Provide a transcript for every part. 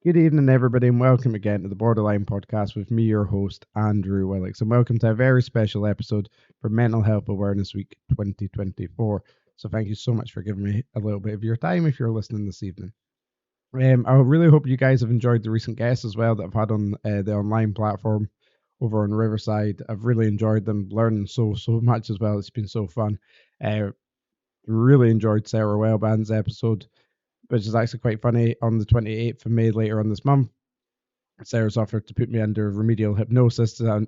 Good evening, everybody, and welcome again to the Borderline Podcast with me, your host, Andrew Willox. And welcome to a very special episode for Mental Health Awareness Week 2024. So, thank you so much for giving me a little bit of your time if you're listening this evening. I really hope you guys have enjoyed the recent guests as well that I've had on the online platform over on Riverside. I've really enjoyed them, learning so much as well. It's been so fun. Uh, really enjoyed Sarah Wellband's episode, which is actually quite funny. On the 28th of May, later on this month, Sarah's offered to put me under remedial hypnosis to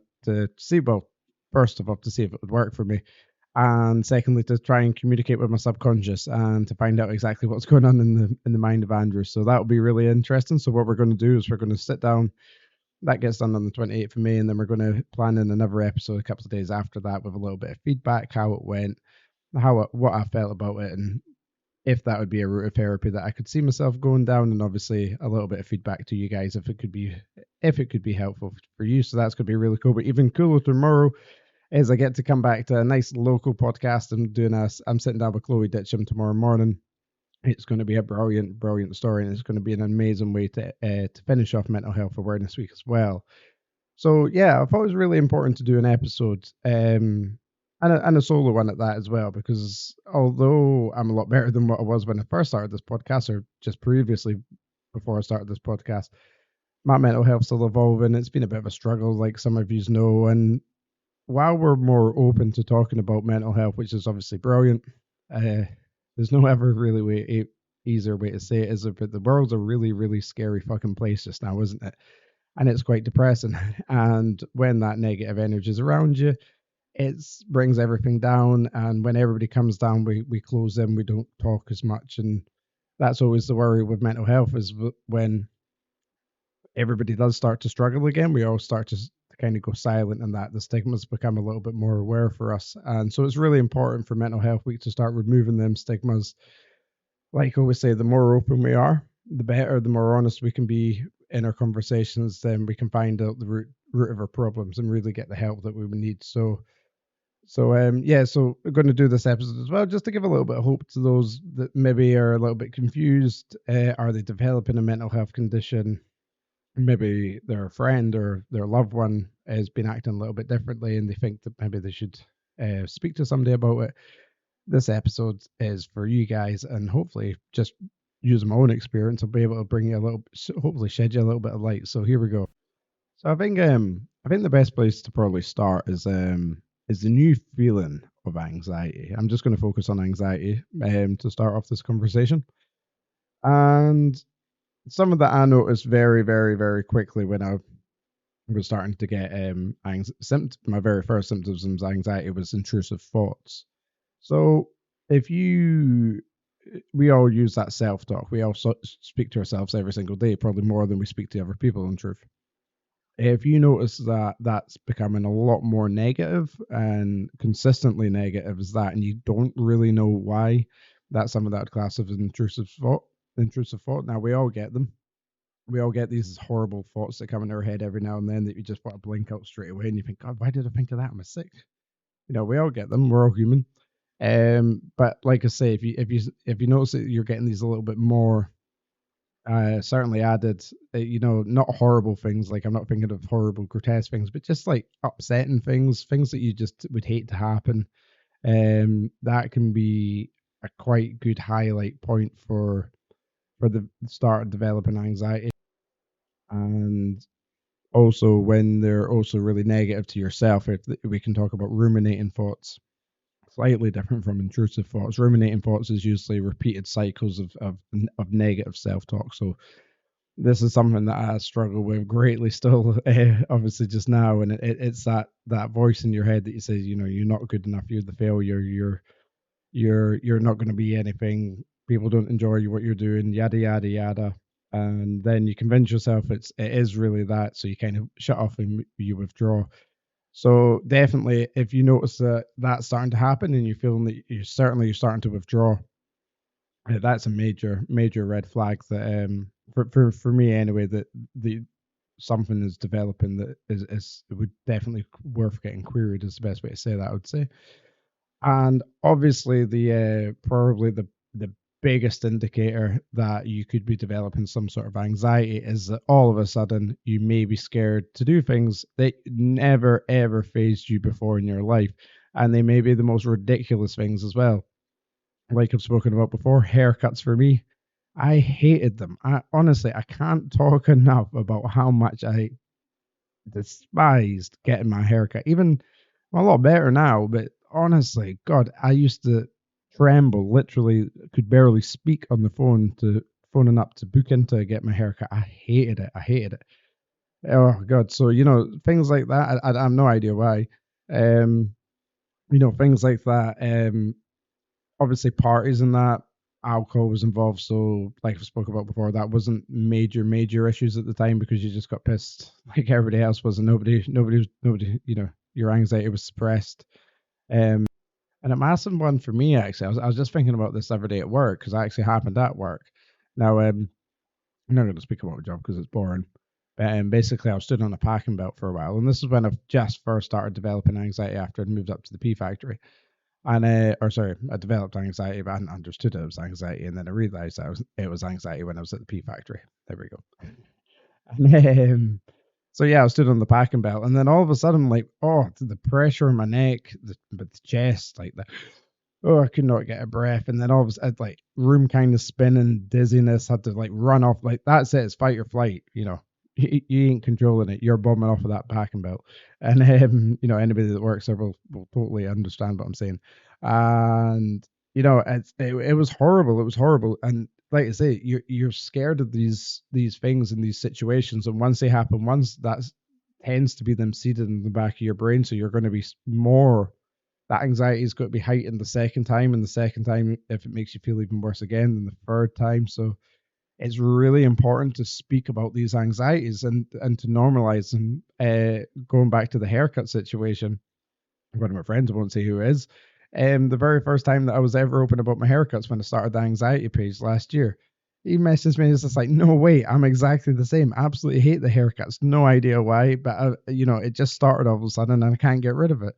see, well, first of all, to see if it would work for me. And secondly, to try and communicate with my subconscious and to find out exactly what's going on in the mind of Andrew. So that'll be really interesting. So what we're going to do is we're going to sit down. That gets done on the 28th of May, and then we're going to plan in another episode a couple of days after that with a little bit of feedback, how it went, what I felt about it, and if that would be a route of therapy that I could see myself going down, and obviously a little bit of feedback to you guys if it could be helpful for you. So that's going to be really cool. But even cooler tomorrow is I get to come back to a nice local podcast and I'm sitting down with Chloe Ditcham tomorrow morning. It's going to be a brilliant story, and it's going to be an amazing way to finish off Mental Health Awareness Week as well. So yeah, I thought it was really important to do an episode, and a solo one at that as well, because although I'm a lot better than what I was when I first started this podcast, or just previously before I started this podcast, my mental health's still evolving. It's been a bit of a struggle, like some of you know. And while we're more open to talking about mental health, which is obviously brilliant, there's no ever really easier way to say it, is it? But the world's a really scary fucking place just now, isn't it? And it's quite depressing. And when that negative energy is around you, it brings everything down. And when everybody comes down, we close in, we don't talk as much. And that's always the worry with mental health, is when everybody does start to struggle again, we all start to kind of go silent, and that the stigmas become a little bit more aware for us. And so it's really important for Mental Health Week to start removing them stigmas. Like I always say, the more open we are, the better, the more honest we can be in our conversations, then we can find out the root of our problems and really get the help that we would need. So we're going to do this episode as well, just to give a little bit of hope to those that maybe are a little bit confused. Are they developing a mental health condition? Maybe their friend or their loved one has been acting a little bit differently, and they think that maybe they should speak to somebody about it. This episode is for you guys, and hopefully, just using my own experience, I'll be able to bring you hopefully shed you a little bit of light. So here we go. So I think the best place to probably start is the new feeling of anxiety. I'm just going to focus on anxiety to start off this conversation. And some of that I noticed very quickly when I was starting to get my very first symptoms of anxiety was intrusive thoughts. So if you we all use that self-talk. We all speak to ourselves every single day, probably more than we speak to other people, in truth. If you notice that that's becoming a lot more negative and consistently negative as that, and you don't really know why, that's some of that class of intrusive thought. Intrusive thought. Now we all get them. We all get these horrible thoughts that come in our head every now and then that you just want to blink out straight away, and you think, God, why did I think of that? Am I sick? We all get them. We're all human. But like I say, if you notice that you're getting these a little bit more, certainly added, not horrible things. Like, I'm not thinking of horrible, grotesque things, but just like upsetting things that you just would hate to happen. That can be a quite good highlight point for the start of developing anxiety. And also when they're also really negative to yourself, if we can talk about ruminating thoughts, slightly different from intrusive thoughts. Ruminating thoughts is usually repeated cycles of negative self-talk. So this is something that I struggle with greatly still, obviously just now, and it's that voice in your head that you say, you're not good enough, you're the failure, you're not going to be anything, people don't enjoy what you're doing, yada yada yada. And then you convince yourself it is really that, so you kind of shut off and you withdraw. So definitely, if you notice that that's starting to happen and you're feeling that you're starting to withdraw, that's a major red flag that for me anyway, that the something is developing that is it would definitely worth getting queried, is the best way to say that, I would say. And obviously the probably the biggest indicator that you could be developing some sort of anxiety is that all of a sudden you may be scared to do things that never ever phased you before in your life. And they may be the most ridiculous things as well. Like I've spoken about before, haircuts for me, I hated them. Honestly, I can't talk enough about how much I despised getting my haircut. Even I'm a lot better now, but honestly, God, I used to tremble, literally could barely speak on the phone to phoning up to book in to get my haircut. I hated it. I hated it. Oh God. So, things like that, I have no idea why. Um, things like that. Obviously parties and that, alcohol was involved. So, like I spoke about before, that wasn't major issues at the time because you just got pissed like everybody else was, and nobody. Your anxiety was suppressed. And a massive one for me actually. I was just thinking about this every day at work because it actually happened at work. Now, I'm not going to speak about my job because it's boring. But basically, I was stood on a packing belt for a while, and this is when I just first started developing anxiety after I'd moved up to the P factory. And or sorry, I developed anxiety, but I hadn't understood it was anxiety, and then I realized it was anxiety when I was at the P factory. There we go. And, so yeah, I stood on the packing belt, and then all of a sudden, like, oh, the pressure in my neck, the chest, like the, oh, I could not get a breath, and then all of a sudden, like, room kind of spinning, dizziness, had to like run off, like that's it, it's fight or flight, you ain't controlling it, you're bombing off of that packing belt, and anybody that works there will totally understand what I'm saying, and it was horrible, and like I say, you're scared of these things and these situations, and once they happen, once that tends to be them seated in the back of your brain, so you're going to be more. That anxiety is going to be heightened the second time, and the second time, if it makes you feel even worse again, than the third time. So it's really important to speak about these anxieties and to normalize them. Going back to the haircut situation, one of my friends, I won't say who it is, the very first time that I was ever open about my haircuts when I started the anxiety page last year, he messaged me. He's just like, "No way, I'm exactly the same. Absolutely hate the haircuts. No idea why, but it just started all of a sudden, and I can't get rid of it."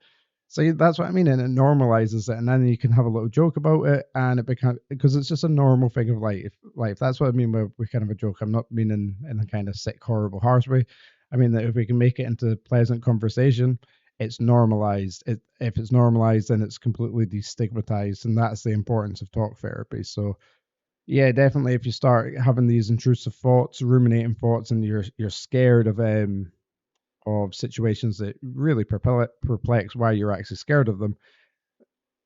So that's what I mean, and it normalizes it, and then you can have a little joke about it, and it becomes because it's just a normal thing of life. Life. That's what I mean by kind of a joke. I'm not meaning in a kind of sick, horrible, harsh way. I mean that if we can make it into pleasant conversation, it's normalized. If it's normalized, then it's completely destigmatized, and that's the importance of talk therapy. So yeah, definitely. If you start having these intrusive thoughts, ruminating thoughts, and you're scared of situations that really perplex why you're actually scared of them,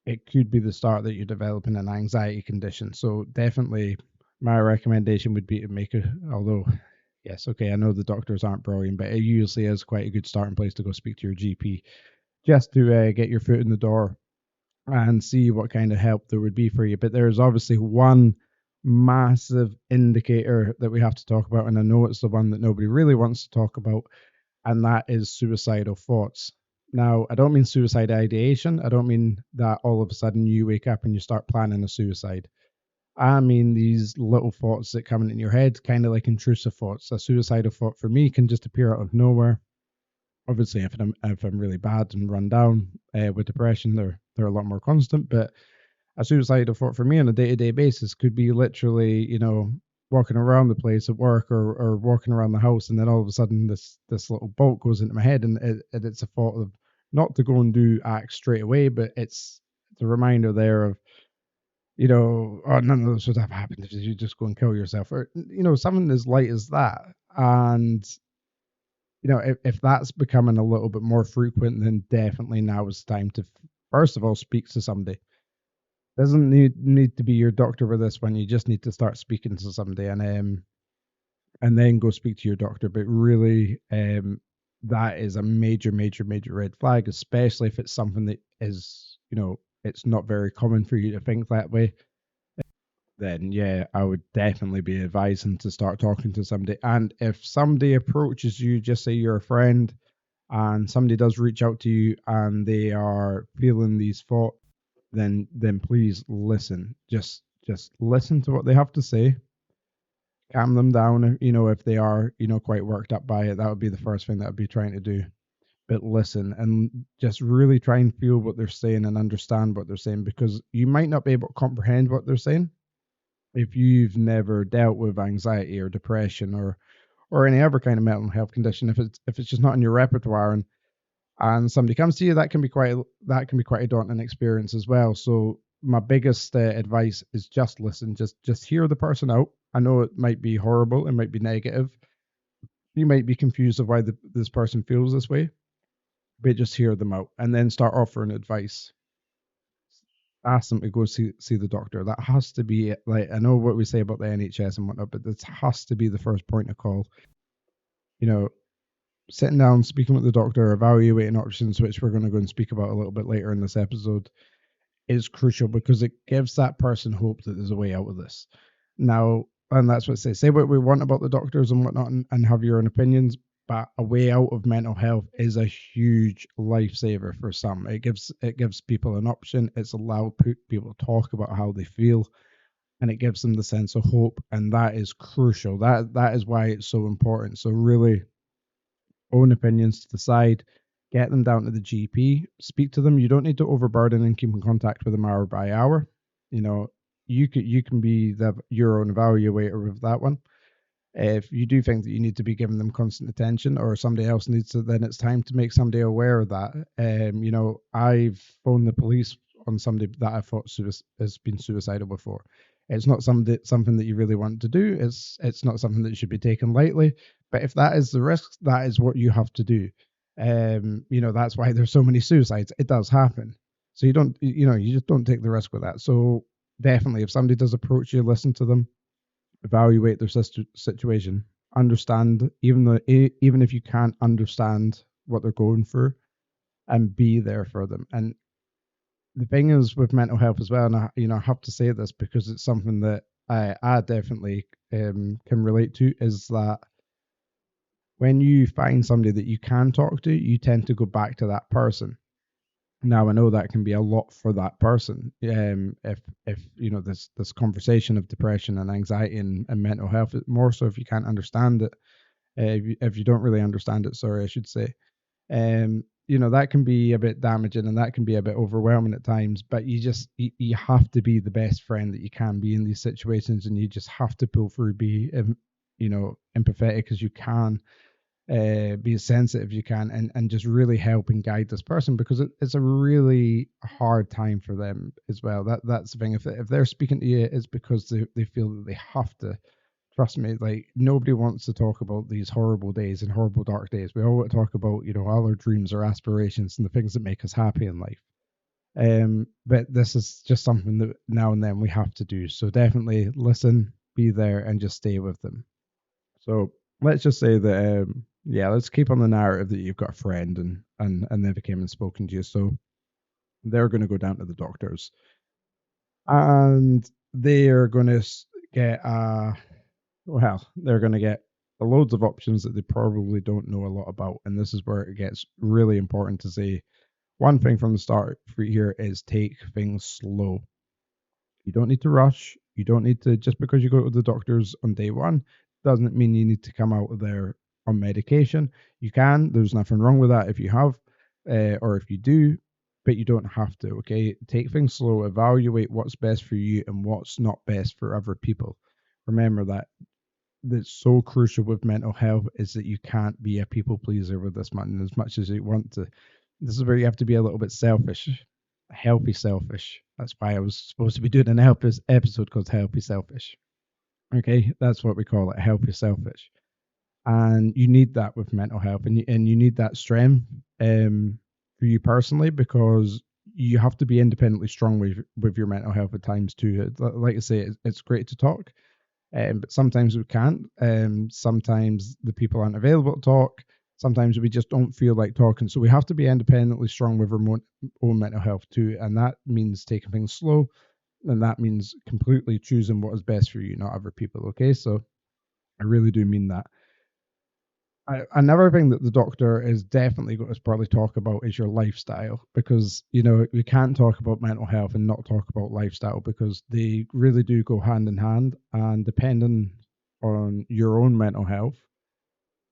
it could be the start that you're developing an anxiety condition. So definitely, my recommendation would be to make it. Although, yes, okay, I know the doctors aren't brilliant, but it usually is quite a good starting place to go speak to your GP just to get your foot in the door and see what kind of help there would be for you. But there's obviously one massive indicator that we have to talk about, and I know it's the one that nobody really wants to talk about, and that is suicidal thoughts. Now, I don't mean suicide ideation. I don't mean that all of a sudden you wake up and you start planning a suicide. I mean these little thoughts that come in your head, kind of like intrusive thoughts. A suicidal thought for me can just appear out of nowhere. Obviously, if I'm really bad and run down with depression, they're a lot more constant. But a suicidal thought for me on a day-to-day basis could be literally, walking around the place at work or walking around the house, and then all of a sudden this little bolt goes into my head, and it's a thought of not to go and do acts straight away, but it's a reminder there of, oh, none of this would have happened if you just go and kill yourself, or something as light as that. And if that's becoming a little bit more frequent, then definitely now is the time to first of all speak to somebody. Doesn't need to be your doctor with this one. You just need to start speaking to somebody, and then go speak to your doctor. But really, that is a major red flag, especially if it's something that is, it's not very common for you to think that way. Then yeah, I would definitely be advising to start talking to somebody. And if somebody approaches you, just say you're a friend, and somebody does reach out to you and they are feeling these thoughts, then please listen. Just listen to what they have to say. Calm them down. If they are, quite worked up by it, that would be the first thing that I'd be trying to do. But listen and just really try and feel what they're saying and understand what they're saying, because you might not be able to comprehend what they're saying, If you've never dealt with anxiety or depression or any other kind of mental health condition, if it's just not in your repertoire, and somebody comes to you, that can be quite a daunting experience as well. So my biggest advice is just listen, just hear the person out. I know it might be horrible, it might be negative, you might be confused of why this person feels this way, but just hear them out and then start offering advice. Ask them to go see the doctor. That has to be it. Like, I know what we say about the NHS and whatnot, but this has to be the first point of call. You know, sitting down, speaking with the doctor, evaluating options, which we're going to go and speak about a little bit later in this episode, is crucial because it gives that person hope that there's a way out of this. Now, and that's what say what we want about the doctors and whatnot, and have your own opinions, but a way out of mental health is a huge lifesaver for some. It gives people an option. It's allowed people to talk about how they feel, and it gives them the sense of hope, and that is crucial. That is why it's so important. So really, own opinions to the side, get them down to the GP, speak to them. You don't need to overburden and keep in contact with them hour by hour. You know, you can be your own evaluator with that one. If you do think that you need to be giving them constant attention, or somebody else needs to, then it's time to make somebody aware of that. I've phoned the police on somebody that I thought has been suicidal before. It's not something that you really want to do. It's not something that should be taken lightly. But if that is the risk, that is what you have to do. That's why there's so many suicides. It does happen. So you just don't take the risk with that. So definitely, if somebody does approach you, listen to them, evaluate their situation, understand, even if you can't understand what they're going through, and be there for them. And the thing is with mental health as well, and I have to say this because it's something that I definitely can relate to, is that when you find somebody that you can talk to, you tend to go back to that person. Now I know that can be a lot for that person. If this conversation of depression and anxiety and mental health, more so if you can't understand it, if you don't really understand it, sorry, I should say, that can be a bit damaging and that can be a bit overwhelming at times. But you have to be the best friend that you can be in these situations, and you just have to pull through, be empathetic as you can, be as sensitive as you can, and just really help and guide this person, because it's a really hard time for them as well. That's the thing. If they're speaking to you, it's because they feel that they have to. Trust me, like, nobody wants to talk about these horrible days and horrible dark days. We all want to talk about, all our dreams, our aspirations, and the things that make us happy in life. But this is just something that now and then we have to do. So definitely listen, be there, and just stay with them. So let's just say that, let's keep on the narrative that you've got a friend and they came and spoken to you. So they're going to go down to the doctors, and they are going to get they're going to get loads of options that they probably don't know a lot about. And this is where it gets really important to say one thing from the start for here is take things slow. You don't need to rush. You don't need to, just because you go to the doctors on day one, doesn't mean you need to come out of there on medication. You can, there's nothing wrong with that if you have, or if you do, but you don't have to, okay? Take things slow, evaluate what's best for you and what's not best for other people. Remember that's so crucial with mental health, is that you can't be a people pleaser with this one as much as you want to. This is where you have to be a little bit selfish, healthy selfish. That's why I was supposed to be doing an episode called Healthy Selfish. Okay, that's what we call it, healthy selfish. And you need that with mental health, and you need that strength for you personally, because you have to be independently strong with your mental health at times too. Like I say, it's great to talk, but sometimes we can't. Sometimes the people aren't available to talk. Sometimes we just don't feel like talking. So we have to be independently strong with our own mental health too. And that means taking things slow. And that means completely choosing what is best for you, not other people. Okay. So I really do mean that. Another thing that the doctor is definitely going to probably talk about is your lifestyle, because we can't talk about mental health and not talk about lifestyle, because they really do go hand in hand. And depending on your own mental health,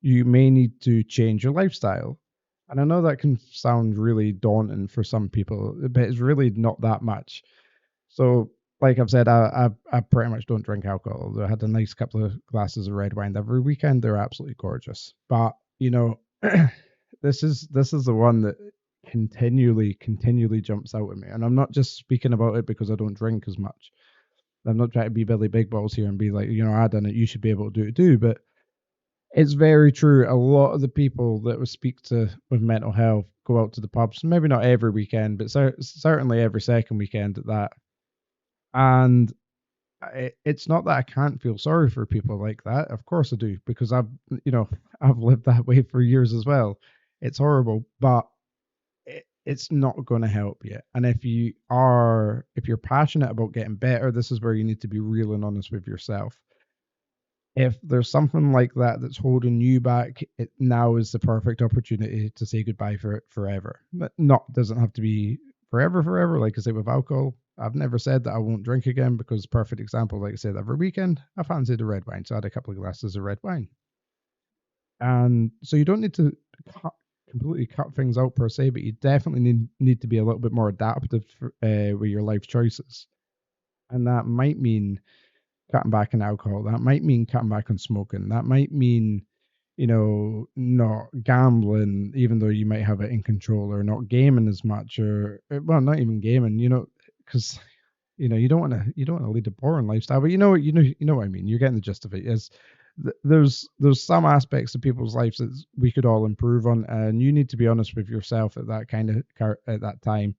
you may need to change your lifestyle. And I know that can sound really daunting for some people, but it's really not that much. So like I've said, I pretty much don't drink alcohol. Although I had a nice couple of glasses of red wine every weekend. They're absolutely gorgeous. But this is the one that continually jumps out at me. And I'm not just speaking about it because I don't drink as much. I'm not trying to be Billy Big Balls here and be like, I done it, you should be able to do it too. But it's very true. A lot of the people that we speak to with mental health go out to the pubs, maybe not every weekend, but certainly every second weekend at that. And it's not that I can't feel sorry for people like that. Of course I do, because I've lived that way for years as well. It's horrible, but it's not going to help you. And if you're passionate about getting better, this is where you need to be real and honest with yourself. If there's something like that that's holding you back, now is the perfect opportunity to say goodbye for it forever. But not doesn't have to be forever. Like I say with alcohol, I've never said that I won't drink again, because perfect example, like I said, every weekend I fancied a red wine, so I had a couple of glasses of red wine. And so you don't need to cut, completely cut things out per se, but you definitely need to be a little bit more adaptive with your life choices, and that might mean cutting back on alcohol. That might mean cutting back on smoking. That might mean, not gambling, even though you might have it in control, or not gaming as much, or well, not even gaming. Because you don't want to lead a boring lifestyle, but you know what I mean. You're getting the gist of it. Is there's some aspects of people's lives that we could all improve on, and you need to be honest with yourself at that at that time.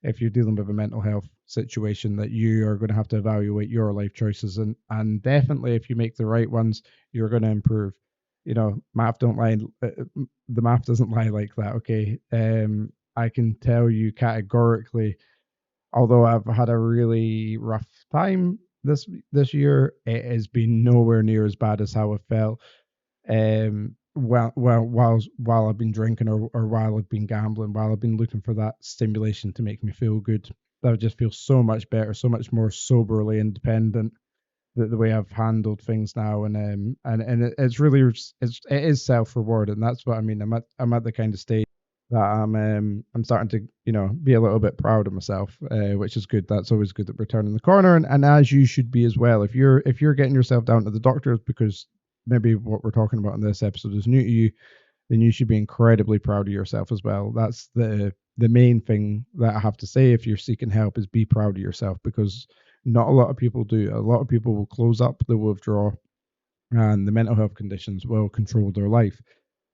If you're dealing with a mental health situation, that you are going to have to evaluate your life choices, and definitely if you make the right ones, you're going to improve. Math don't lie. The math doesn't lie like that. Okay. I can tell you categorically, although I've had a really rough time this year, it has been nowhere near as bad as how I felt. While I've been drinking, or while I've been gambling, while I've been looking for that stimulation to make me feel good. I just feel so much better, so much more soberly independent. The way I've handled things now, it's really it is self reward, and that's what I mean. I'm at the kind of stage that I'm starting to be a little bit proud of myself, which is good. That's always good that we're turning the corner, and as you should be as well. If you're getting yourself down to the doctors because maybe what we're talking about in this episode is new to you, then you should be incredibly proud of yourself as well. That's the main thing that I have to say. If you're seeking help, is be proud of yourself, because not a lot of people do. A lot of people will close up, they will withdraw, and the mental health conditions will control their life.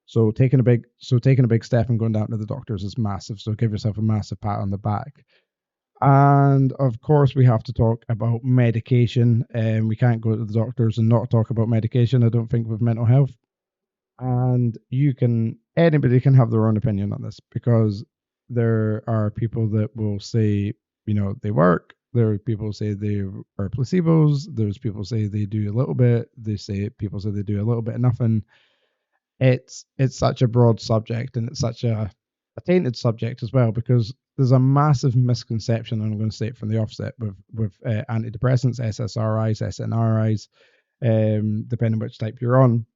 So taking a big step and going down to the doctors is massive. So give yourself a massive pat on the back. And of course, we have to talk about medication. And we can't go to the doctors and not talk about medication, I don't think, with mental health. And anybody can have their own opinion on this, because there are people that will say, they work. There are people who say they are placebos. There's people who say they do a little bit. People say they do a little bit of nothing. It's such a broad subject, and it's such a tainted subject as well, because there's a massive misconception, and I'm going to say it from the offset, with antidepressants, SSRIs, SNRIs, depending which type you're on,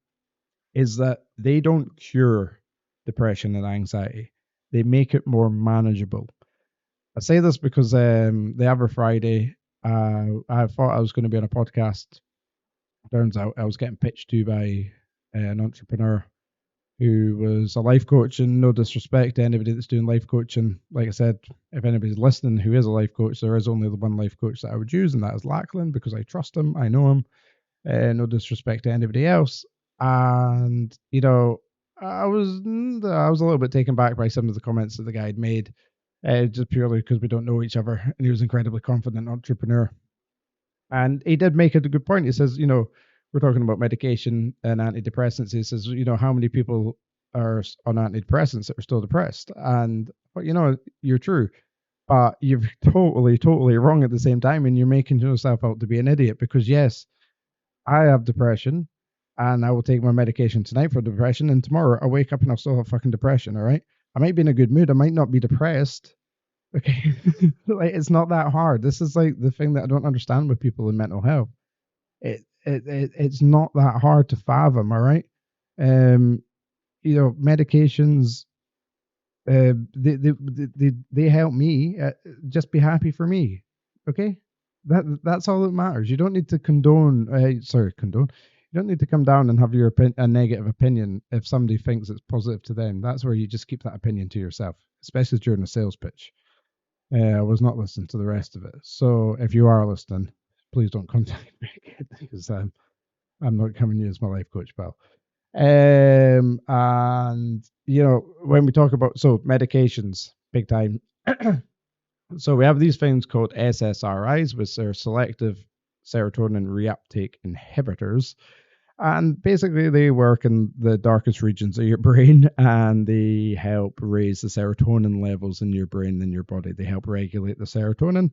is that they don't cure depression and anxiety. They make it more manageable. I say this because the other Friday, I thought I was going to be on a podcast. Turns out I was getting pitched to by an entrepreneur who was a life coach, and no disrespect to anybody that's doing life coaching. Like I said, if anybody's listening who is a life coach, there is only the one life coach that I would use, and that is Lachlan, because I trust him, I know him. No disrespect to anybody else. And I was a little bit taken back by some of the comments that the guy had made, just purely because we don't know each other, and he was an incredibly confident entrepreneur. And he did make it a good point. He says, we're talking about medication and antidepressants. He says, how many people are on antidepressants that are still depressed? And, but you're true, but you're totally wrong at the same time. And you're making yourself out to be an idiot, because yes, I have depression, and I will take my medication tonight for depression, and tomorrow I wake up and I'll still have fucking depression. All right. I might be in a good mood. I might not be depressed. Okay. Like, it's not that hard. This is like the thing that I don't understand with people in mental health. It's not that hard to fathom. All right. Medications, they help me. Just be happy for me. Okay. That's all that matters. You don't need to condone. Sorry, condone. You don't need to come down and have a negative opinion if somebody thinks it's positive to them. That's where you just keep that opinion to yourself, especially during a sales pitch. I was not listening to the rest of it. So if you are listening, please don't contact me again because I'm not coming to you as my life coach, pal. And when we talk about medications, big time. So we have these things called SSRIs, which are selective serotonin reuptake inhibitors. And basically, they work in the darkest regions of your brain and they help raise the serotonin levels in your brain and your body. They help regulate the serotonin.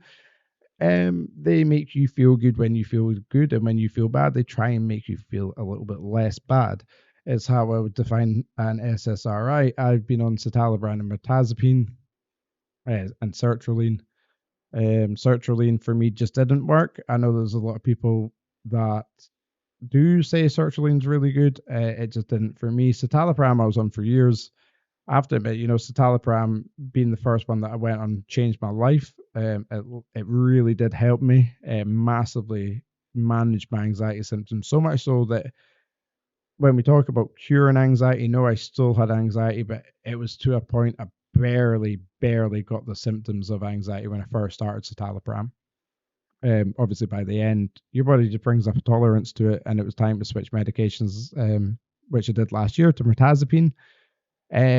They make you feel good when you feel good, and when you feel bad, they try and make you feel a little bit less bad. Is how I would define an SSRI. I've been on citalopram and mirtazapine and sertraline. Sertraline for me just didn't work. I know there's a lot of people that do say sertraline's really good. It just didn't for me. Citalopram I was on for years. I have to admit, citalopram being the first one that I went on changed my life. It really did help me massively manage my anxiety symptoms. So much so that when we talk about curing anxiety, no, I still had anxiety, but it was to a point I barely got the symptoms of anxiety when I first started citalopram. Obviously, by the end, your body just brings up a tolerance to it, and it was time to switch medications, which I did last year to mirtazapine,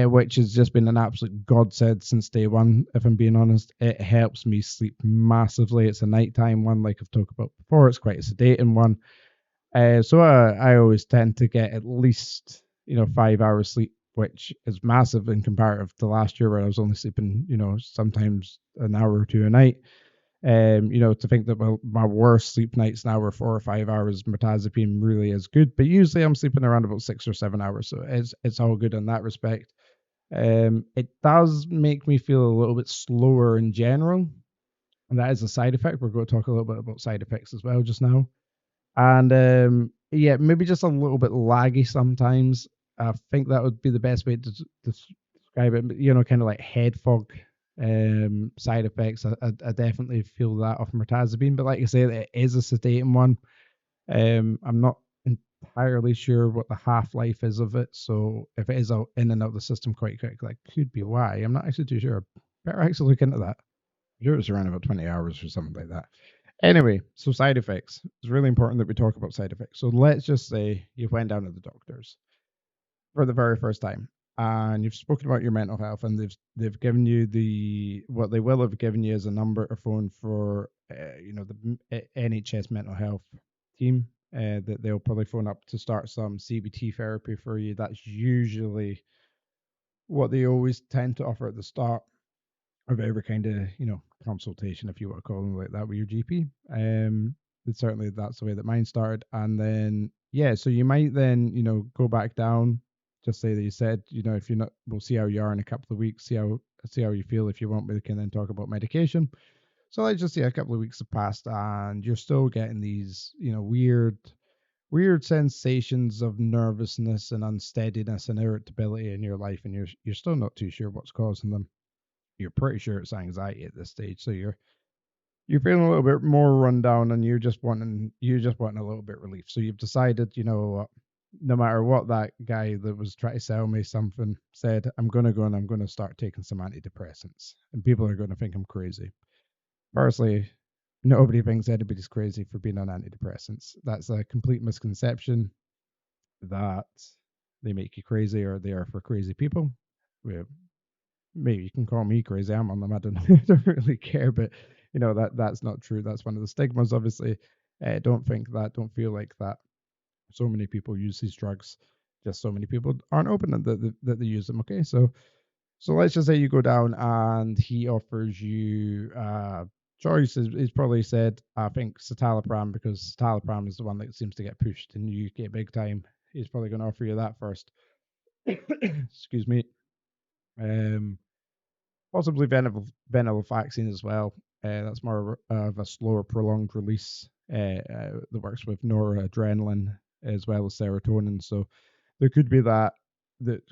which has just been an absolute godsend since day one. If I'm being honest, it helps me sleep massively. It's a nighttime one, like I've talked about before. It's quite a sedating one. So I always tend to get at least 5 hours sleep, which is massive in comparative to last year where I was only sleeping sometimes an hour or two a night. To think that my worst sleep nights now are 4 or 5 hours, mirtazapine really is good. But usually I'm sleeping around about 6 or 7 hours, so it's all good in that respect. It does make me feel a little bit slower in general, and that is a side effect. We're going to talk a little bit about side effects as well just now. And yeah, maybe just a little bit laggy sometimes. I think that would be the best way to describe it. Kind of like head fog side effects. I definitely feel that off mirtazapine, but like I say, it is a sedating one. I'm not entirely sure what the half life is of it, so if it is out in and out of the system quite quick, that could be why. I'm not actually too sure. Better actually look into that. I'm sure it's around about 20 hours or something like that. Anyway, so side effects. It's really important that we talk about side effects. So let's just say you went down to the doctors for the very first time and you've spoken about your mental health, and they've given you what they will have given you is a number or phone for the NHS mental health team that they'll probably phone up to start some CBT therapy for you. That's usually what they always tend to offer at the start of every kind of consultation, if you want to call them like that, with your GP. Certainly that's the way that mine started, and then yeah, so you might then go back down. Just say that you said if you're not, we'll see how you are in a couple of weeks. See how you feel. If you want, we can then talk about medication. So let's just say a couple of weeks have passed, and you're still getting these weird sensations of nervousness and unsteadiness and irritability in your life, and you're still not too sure what's causing them. You're pretty sure it's anxiety at this stage, so you're feeling a little bit more run down, and you're just wanting a little bit relief. So you've decided, no matter what that guy that was trying to sell me something said, I'm gonna go and I'm gonna start taking some antidepressants, and people are gonna think I'm crazy. Personally, nobody thinks anybody's crazy for being on antidepressants. That's a complete misconception that they make you crazy or they are for crazy people. Maybe you can call me crazy. I'm on them. I don't, I don't really care, but that's not true. That's one of the stigmas. Obviously, don't think that. Don't feel like that. So many people use these drugs. Just so many people aren't open that they use them. Okay, so let's just say you go down and he offers you choice. He's probably said, I think citalopram, because citalopram is the one that seems to get pushed in the UK big time. He's probably going to offer you that first. Excuse me. Um, Possibly venlafaxine as well. That's more of a slower, prolonged release that works with noradrenaline as well as serotonin. So there could be that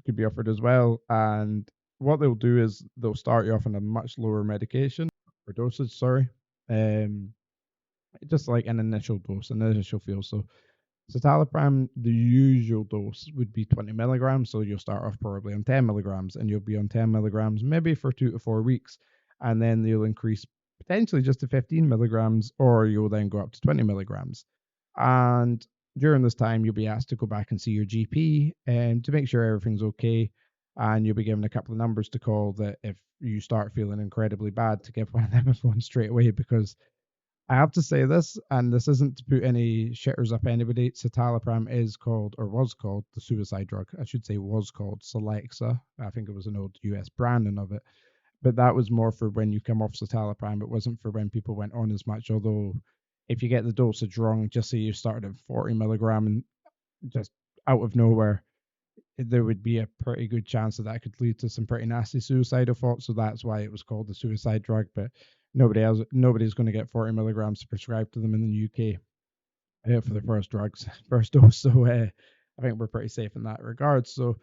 could be offered as well. And what they'll do is they'll start you off on a much lower medication or dosage. Sorry. Um, just like an initial dose, an initial feel. So citalopram, the usual dose would be 20 milligrams. So you'll start off probably on 10 milligrams and you'll be on 10 milligrams maybe for 2 to 4 weeks. And then you'll increase potentially just to 15 milligrams, or you'll then go up to 20 milligrams. And during this time, you'll be asked to go back and see your GP and to make sure everything's okay. And you'll be given a couple of numbers to call that if you start feeling incredibly bad, to give one of them as one straight away, because I have to say this, and this isn't to put any shitters up anybody. Citalopram is called, or was called, the suicide drug. I should say was called Celexa. I think it was an old US branding of it. But that was more for when you come off citalopram. It wasn't for when people went on as much. Although, if you get the dosage wrong, just say you started at 40 milligram and just out of nowhere, there would be a pretty good chance that that could lead to some pretty nasty suicidal thoughts. So that's why it was called the suicide drug. But nobody's going to get 40 milligrams prescribed to them in the UK for the first dose. So I think we're pretty safe in that regard. So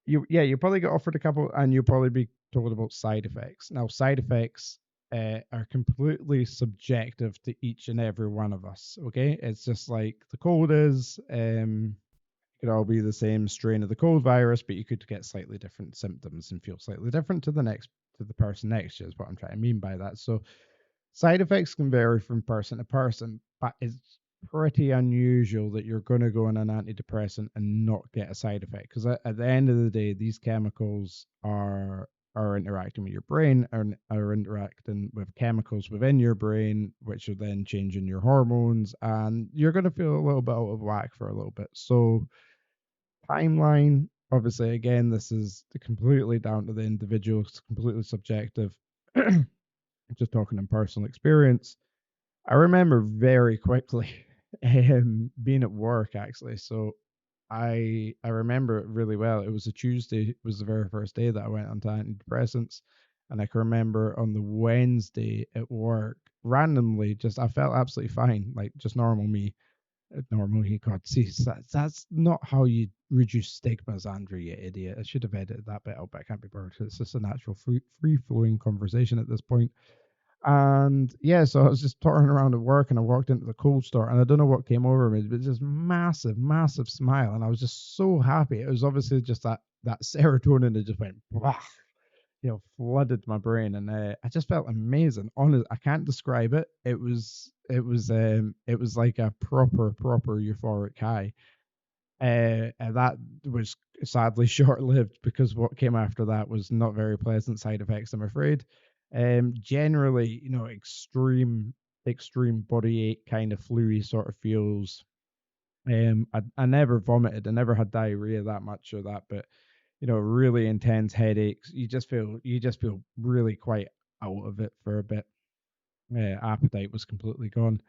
you probably get offered a couple, and you'll probably be told about side effects. Now, side effects are completely subjective to each and every one of us. Okay, it's just like the cold is. Could all be the same strain of the cold virus, but you could get slightly different symptoms and feel slightly different to the person next to you, is what I'm trying to mean by that. So side effects can vary from person to person, but it's pretty unusual that you're going to go on an antidepressant and not get a side effect, because at the end of the day, these chemicals are interacting with your brain, are interacting with chemicals within your brain, which are then changing your hormones, and you're going to feel a little bit out of whack for a little bit. So timeline, obviously, again, this is completely down to the individual. It's completely subjective. Just talking in personal experience, I remember very quickly being at work, actually. So I remember it really well. It was a Tuesday. It was the very first day that I went on antidepressants, and I can remember on the Wednesday at work, randomly, just I felt absolutely fine, like just normal me. Normally, God, see, that's not how you reduce stigmas, Andrew, you idiot. I should have edited that bit out, but I can't be bothered. It's just a natural, free flowing conversation at this point. And yeah, so I was just turning around at work, and I walked into the cold store, and I don't know what came over me, but just massive, massive smile. And I was just so happy. It was obviously just that serotonin that just went, blah, flooded my brain, and I just felt amazing. Honest, I can't describe it. It was like a proper euphoric high. And that was sadly short lived, because what came after that was not very pleasant side effects, I'm afraid. Generally, extreme body ache, kind of flu sort of feels. I never vomited, I never had diarrhea that much or that, but really intense headaches. You just feel really quite out of it for a bit. Appetite was completely gone,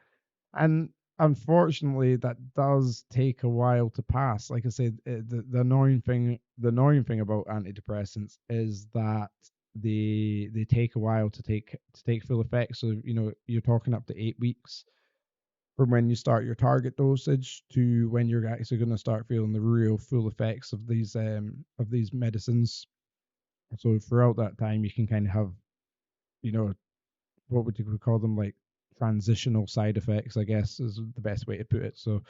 and unfortunately, that does take a while to pass. Like I said, the annoying thing about antidepressants is that they take a while to take full effect. So you're talking up to 8 weeks from when you start your target dosage to when you're actually going to start feeling the real full effects of these medicines. So throughout that time, you can kind of have, you know, what would you call them, like transitional side effects, I guess is the best way to put it. So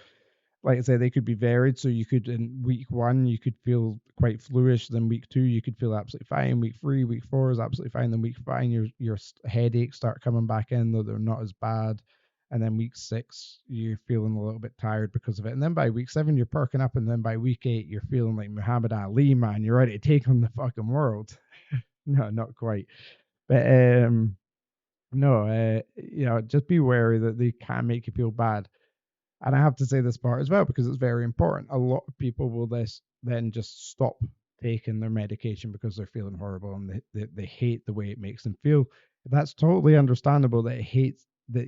like I say, they could be varied. So you could, in week one, you could feel quite fluish. Then week two, you could feel absolutely fine. Week three, week four is absolutely fine. Then week five, your headaches start coming back in, though they're not as bad. And then week six, you're feeling a little bit tired because of it. And then by week seven, you're perking up. And then by week eight, you're feeling like Muhammad Ali, man. You're ready to take on the fucking world. No, not quite. But no, just be wary that they can make you feel bad. And I have to say this part as well, because it's very important. A lot of people will then just stop taking their medication because they're feeling horrible, and they hate the way it makes them feel. That's totally understandable that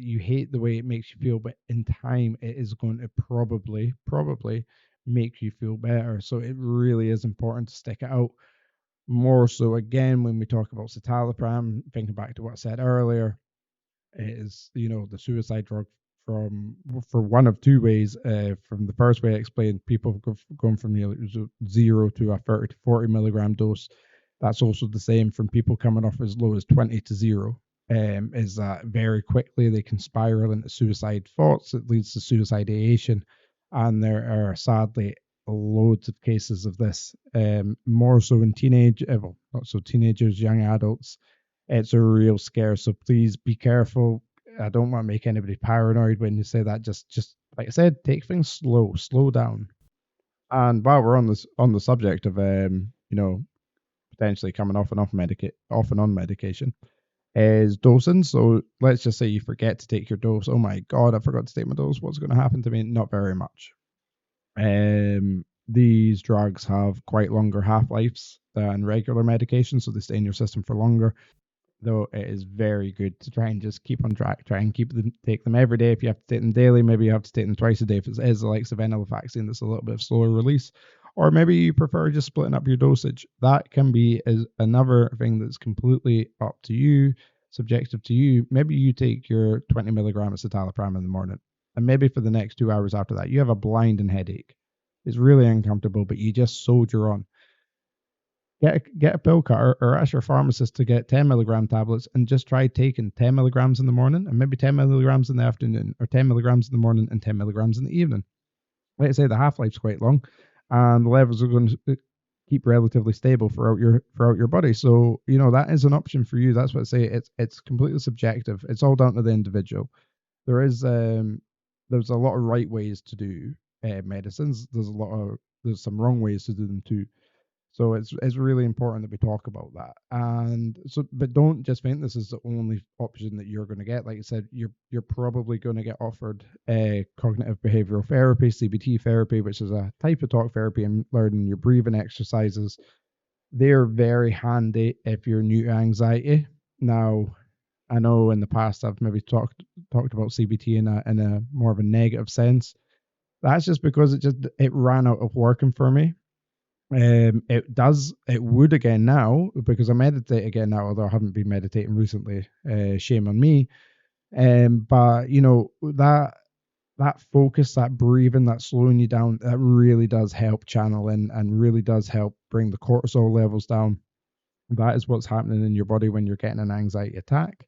you hate the way it makes you feel, but in time it is going to probably make you feel better. So it really is important to stick it out. More so again when we talk about citalopram, thinking back to what I said earlier, is the suicide drug from for one of two ways. From the first way I explained, people going from 0 to a 30 to 40 milligram dose. That's also the same from people coming off as low as 20 to 0. is that very quickly they can spiral into suicide thoughts. It leads to suicide ideation, and there are sadly loads of cases of this, more so in well, not so teenagers, young adults. It's a real scare, so please be careful. I don't want to make anybody paranoid when you say that. Just like I said, take things slow down. And while we're on the subject of potentially coming off and on medication, is dosing. So let's just say you forget to take your dose. Oh my god, I forgot to take my dose. What's going to happen to me? Not very much. These drugs have quite longer half lives than regular medication, so they stay in your system for longer. Though it is very good to try and just keep on track. Try and take them every day. If you have to take them daily, maybe you have to take them twice a day. If it is the likes of venlafaxine, that's a little bit of slower release, or maybe you prefer just splitting up your dosage. That can be another thing that's completely up to you, subjective to you. Maybe you take your 20 milligrams of citalopram in the morning, and maybe for the next 2 hours after that, you have a blinding headache. It's really uncomfortable, but you just soldier on. Get a pill cutter or ask your pharmacist to get 10 milligram tablets and just try taking 10 milligrams in the morning and maybe 10 milligrams in the afternoon, or 10 milligrams in the morning and 10 milligrams in the evening. Like I say, the half life's quite long, and the levels are going to keep relatively stable throughout your body. So that is an option for you. That's what I say. It's completely subjective. It's all down to the individual. There's a lot of right ways to do medicines. There's some wrong ways to do them too. So it's really important that we talk about that. But don't just think this is the only option that you're going to get. Like I said, you're probably going to get offered cognitive behavioral therapy, CBT therapy, which is a type of talk therapy and learning your breathing exercises. They're very handy if you're new to anxiety. Now, I know in the past I've maybe talked about CBT in a more of a negative sense. That's just because it ran out of working for me. It would again now because I meditate again now, although I haven't been meditating recently. Shame on me. But that focus, that breathing, that slowing you down, that really does help channel in and really does help bring the cortisol levels down. That is what's happening in your body when you're getting an anxiety attack,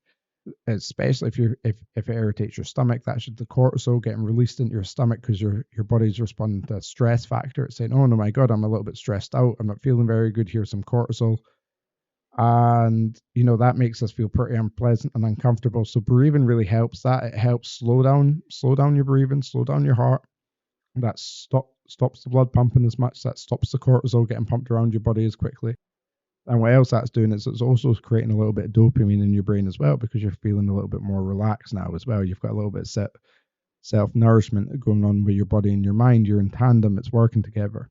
especially if it irritates your stomach. That's the cortisol getting released into your stomach because your body's responding to a stress factor. It's saying, oh no, my god, I'm a little bit stressed out, I'm not feeling very good, here's some cortisol. And that makes us feel pretty unpleasant and uncomfortable. So breathing really helps that. It helps slow down your breathing, slow down your heart. That stops the blood pumping as much. That stops the cortisol getting pumped around your body as quickly. And what else that's doing is it's also creating a little bit of dopamine in your brain as well, because you're feeling a little bit more relaxed now as well. You've got a little bit of self-nourishment going on with your body and your mind. You're in tandem. It's working together.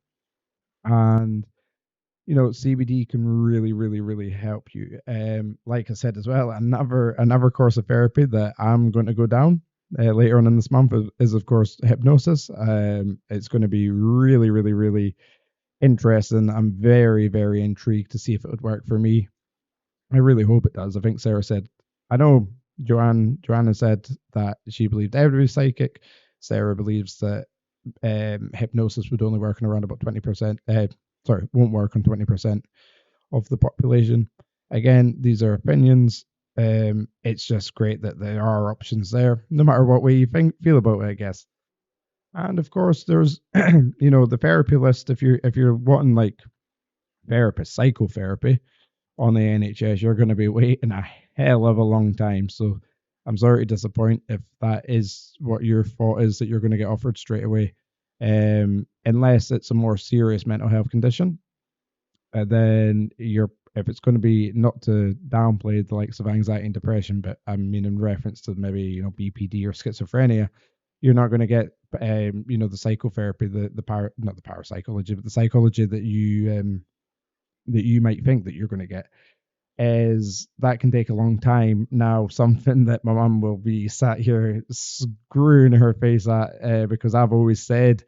And, CBD can really, really, really help you. Like I said as well, another course of therapy that I'm going to go down later on in this month is of course, hypnosis. It's going to be really, really, really interesting. I'm very, very intrigued to see if it would work for me. I really hope it does. I think Sarah said, I know Joanna said that she believed everybody's psychic. Sarah believes that hypnosis would only work on around about 20%. Won't work on 20% of the population. Again, these are opinions. It's just great that there are options there, no matter what way you feel about it, I guess. And of course, there's the therapy list. If you're wanting like psychotherapy on the NHS, you're going to be waiting a hell of a long time. So I'm sorry to disappoint if that is what your thought is, that you're going to get offered straight away, unless it's a more serious mental health condition. Then if it's going to be, not to downplay the likes of anxiety and depression, but I mean in reference to maybe BPD or schizophrenia, you're not going to get the psychotherapy, not the parapsychology, but the psychology that you might think that you're going to get. Is that can take a long time. Now, something that my mum will be sat here screwing her face at, because I've always said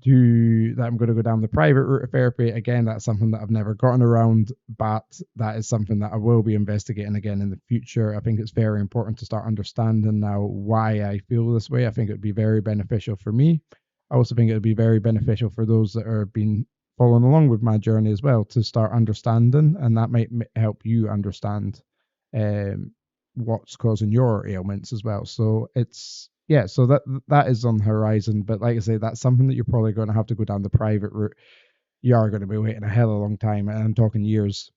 that I'm going to go down the private route of therapy. Again, that's something that I've never gotten around, but that is something that I will be investigating again in the future. I think it's very important to start understanding now why I feel this way. I think it would be very beneficial for me. I also think it would be very beneficial for those that are being following along with my journey as well, to start understanding, and that might help you understand what's causing your ailments as well. So so that is on the horizon. But like I say, that's something that you're probably going to have to go down the private route. You are going to be waiting a hell of a long time, and I'm talking years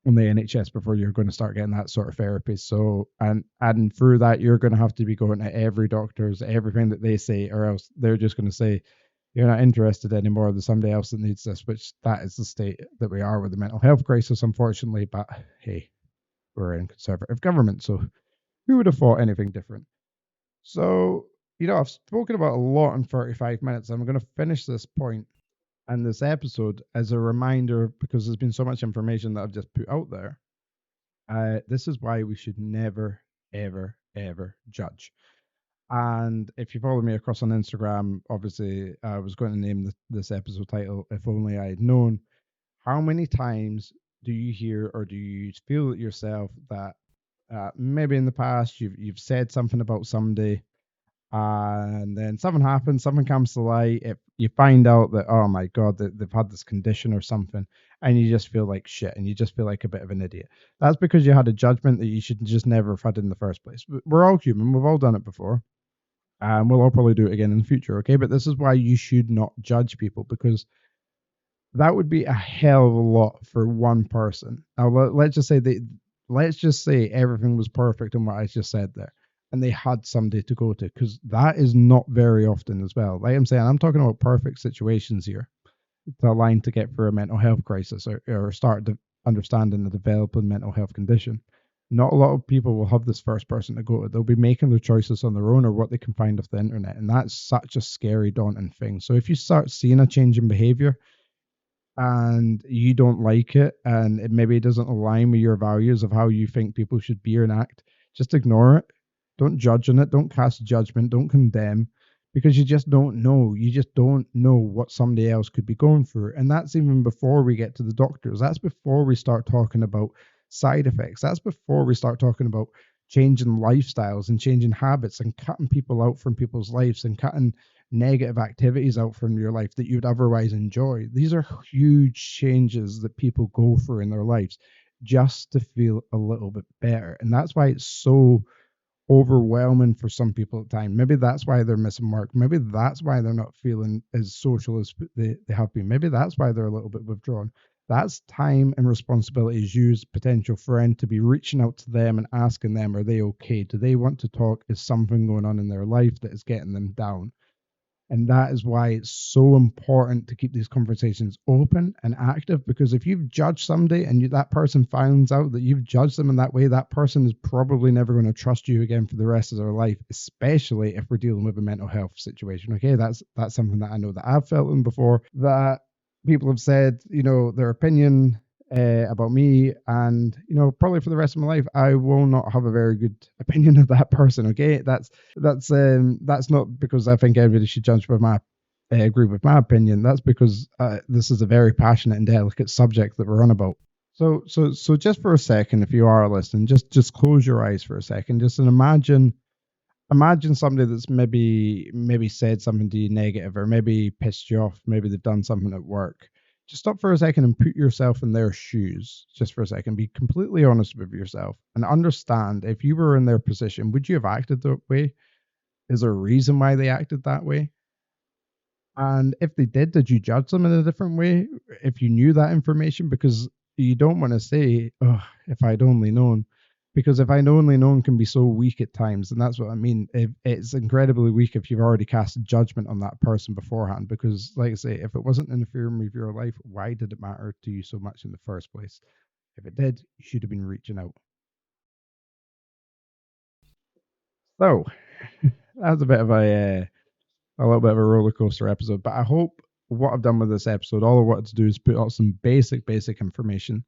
on the NHS before you're going to start getting that sort of therapy. So, and through that, you're going to have to be going to every doctor's, everything that they say, or else they're just going to say, you're not interested anymore. There's somebody else that needs this, which that is the state that we are with the mental health crisis, unfortunately. But hey, we're in conservative government, so who would have thought anything different? So, I've spoken about a lot in 35 minutes. I'm going to finish this point and this episode as a reminder, because there's been so much information that I've just put out there. This is why we should never, ever, ever judge. And if you follow me across on Instagram, obviously I was going to name this episode title, If Only I Had Known. How many times do you hear or do you feel it yourself that maybe in the past you've said something about somebody, and then something happens, something comes to light, if you find out that, oh my god, that they've had this condition or something, and you just feel like shit and you just feel like a bit of an idiot. That's because you had a judgment that you should just never have had in the first place. We're all human, we've all done it before, and we'll all probably do it again in the future, okay? But this is why you should not judge people, because that would be a hell of a lot for one person. Now, let's just say everything was perfect in what I just said there, and they had somebody to go to, because that is not very often as well. Like I'm saying, I'm talking about perfect situations here to align to get through a mental health crisis, or start understanding the developing mental health condition. Not a lot of people will have this first person to go to. They'll be making their choices on their own or what they can find off the internet, and that's such a scary, daunting thing. So if you start seeing a change in behavior and you don't like it, and it maybe doesn't align with your values of how you think people should be or act, just ignore it. Don't judge on it. Don't cast judgment. Don't condemn, because you just don't know. You just don't know what somebody else could be going through. And that's even before we get to the doctors. That's before we start talking about side effects. That's before we start talking about changing lifestyles and changing habits and cutting people out from people's lives and cutting negative activities out from your life that you'd otherwise enjoy. These are huge changes that people go through in their lives just to feel a little bit better. And that's why it's so overwhelming for some people at times. Maybe that's why they're missing mark. Maybe that's why they're not feeling as social as they have been. Maybe that's why they're a little bit withdrawn. That's time and responsibility as you, as a potential friend, to be reaching out to them and asking them, are they okay? Do they want to talk? Is something going on in their life that is getting them down? And that is why it's so important to keep these conversations open and active, because if you've judged somebody and that person finds out that you've judged them in that way, that person is probably never going to trust you again for the rest of their life, especially if we're dealing with a mental health situation. Okay, that's something that I know that I've felt in before, that people have said, their opinion about me, and probably for the rest of my life I will not have a very good opinion of that person. Okay, that's not because I think everybody should judge by my agree with my opinion. That's because this is a very passionate and delicate subject that we're on about. So just for a second, if you are listening, just close your eyes for a second, just and imagine somebody that's maybe said something to you negative, or maybe pissed you off, maybe they've done something at work. Just stop for a second and put yourself in their shoes just for a second. Be completely honest with yourself and understand, if you were in their position, would you have acted that way? Is there a reason why they acted that way? And if they did you judge them in a different way if you knew that information? Because you don't want to say, oh, if I'd only known. Because if I'd only known can be so weak at times. And that's what I mean. It's incredibly weak if you've already cast a judgment on that person beforehand. Because, like I say, if it wasn't interfering with your life, why did it matter to you so much in the first place? If it did, you should have been reaching out. So, that's a bit of a little bit of a roller coaster episode. But I hope what I've done with this episode, all I wanted to do is put out some basic information,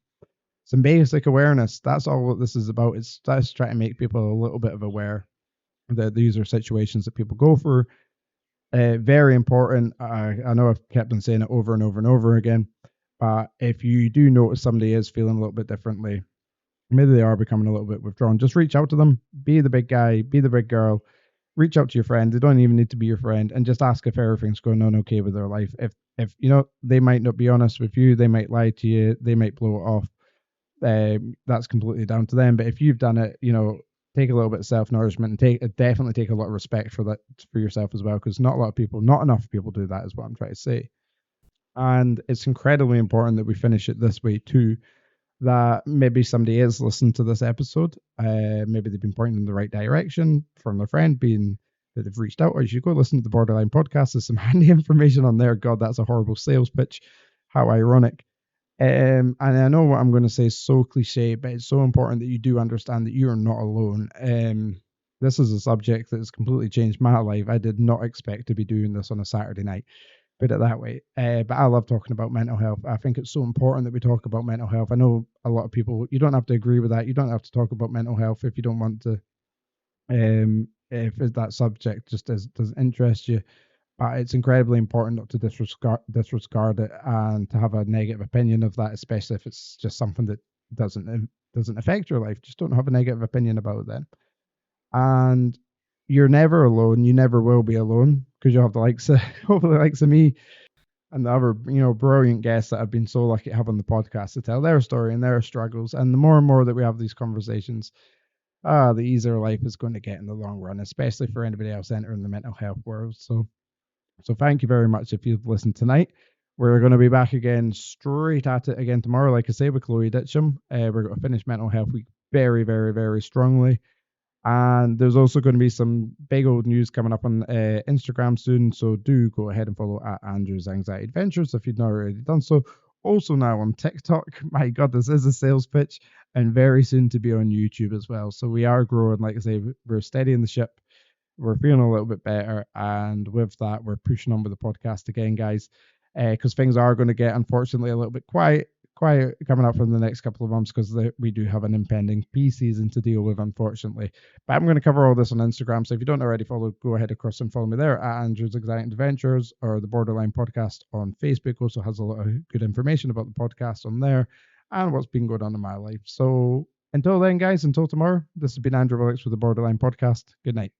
some basic awareness. That's all what this is about. It's just trying to make people a little bit of aware that these are situations that people go through. Very important. I know I've kept on saying it over and over and over again, but if you do notice somebody is feeling a little bit differently, maybe they are becoming a little bit withdrawn, just reach out to them. Be the big guy, be the big girl. Reach out to your friend. They don't even need to be your friend, and just ask if everything's going on okay with their life. If they might not be honest with you, they might lie to you, they might blow it off. That's completely down to them. But if you've done it, take a little bit of self-nourishment and definitely take a lot of respect for that for yourself as well, because not enough people do that, is what I'm trying to say. And it's incredibly important that we finish it this way too, that maybe somebody is listening to this episode. Maybe they've been pointed in the right direction from their friend, being that they've reached out, or you should go listen to the Borderline podcast. There's some handy information on there. God, that's a horrible sales pitch. How ironic. And I know what I'm going to say is so cliche, but it's so important that you do understand that you are not alone. This is a subject that has completely changed my life. I did not expect to be doing this on a Saturday night, put it that way. But I love talking about mental health. I think it's so important that we talk about mental health. I know a lot of people, you don't have to agree with that. You don't have to talk about mental health if you don't want to. If that subject just doesn't interest you. But it's incredibly important not to disregard it and to have a negative opinion of that, especially if it's just something that doesn't affect your life. Just don't have a negative opinion about it then. And you're never alone. You never will be alone, because you'll have the likes of hopefully the likes of me and the other brilliant guests that I've been so lucky to have on the podcast to tell their story and their struggles. And the more and more that we have these conversations, the easier life is going to get in the long run, especially for anybody else entering the mental health world. So thank you very much if you've listened tonight. We're going to be back again straight at it again tomorrow, like I say, with Chloe Ditcham. We're going to finish Mental Health Week very, very, very strongly. And there's also going to be some big old news coming up on Instagram soon. So do go ahead and follow at Andrew's Anxiety Adventures if you've not already done so. Also now on TikTok. My God, this is a sales pitch. And very soon to be on YouTube as well. So we are growing. Like I say, we're steadying the ship. We're feeling a little bit better, and with that, we're pushing on with the podcast again, guys, because things are going to get, unfortunately, a little bit quiet coming up in the next couple of months, because we do have an impending pea season to deal with, unfortunately. But I'm going to cover all this on Instagram, so if you don't already follow, go ahead across and follow me there at Andrew's Exciting Adventures, or the Borderline Podcast on Facebook. Also has a lot of good information about the podcast on there and what's been going on in my life. So until then, guys, until tomorrow, this has been Andrew Willox with the Borderline Podcast. Good night.